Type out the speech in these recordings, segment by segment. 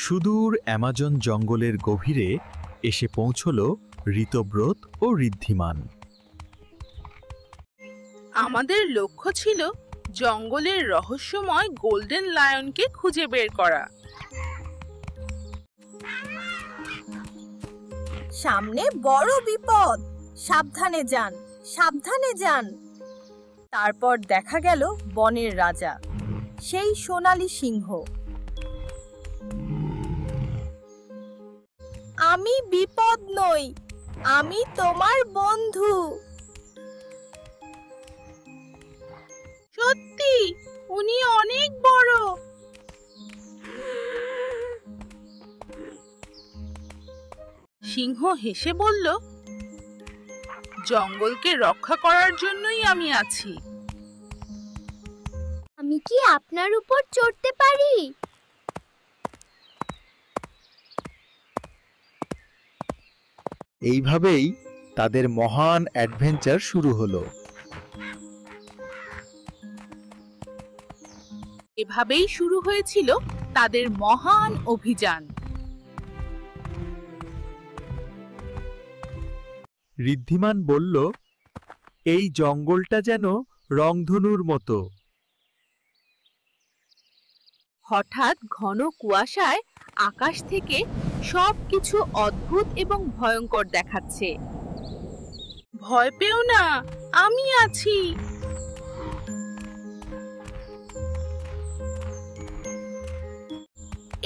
সুদূর অ্যামাজন জঙ্গলের গভীরে এসে পৌঁছল ঋতব্রত ও ঋদ্ধিমান। আমাদের লক্ষ্য ছিল জঙ্গলের রহস্যময় গোল্ডেন লায়নকে খুঁজে বের করা। সামনে বড় বিপদ, সাবধানে যান, সাবধানে যান। তারপর দেখা গেল বনের রাজা, সেই সোনালী সিংহ। আমি বিপদ নই, আমি তোমার বন্ধু। সত্যি উনি অনেক বড়। সিংহ হেসে বলল, জঙ্গলকে রক্ষা করার জন্যই আমি আছি। আমি কি আপনার উপর চড়তে পারি? এইভাবেই তাদের মহান অ্যাডভেঞ্চার শুরু হলো। এভাবেই শুরু হয়েছিল তাদের মহান অভিযান। ঋদ্ধিমান বলল, এই জঙ্গলটা যেন রংধনুর মতো। হঠাৎ ঘন কুয়াশায় আকাশ থেকে সবকিছু অদ্ভুত এবং ভয়ঙ্কর দেখাচ্ছে। ভয় পেও না, আমি আছি।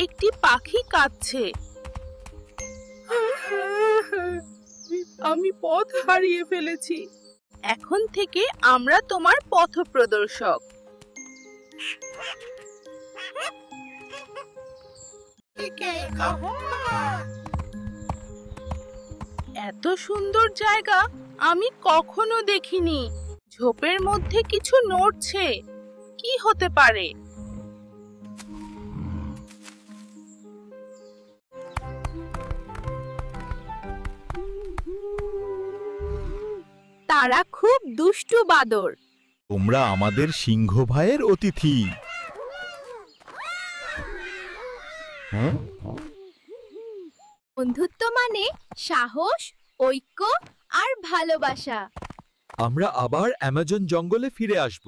একটি পাখি কাঁদছে। আমি পথ হারিয়ে ফেলেছি। এখন থেকে আমরা তোমার পথপ্রদর্শক। এত সুন্দর জায়গা আমি কখনো দেখিনি। ঝোপের মধ্যে কিছু নড়ছে, কি হতে পারে? তারা খুব দুষ্টু বাদর। তোমরা আমাদের সিংহ ভাইয়ের অতিথি। বন্ধুত্ব মানে সাহস, ঐক্য আর ভালোবাসা। আমরা আবার অ্যামাজন জঙ্গলে ফিরে আসব।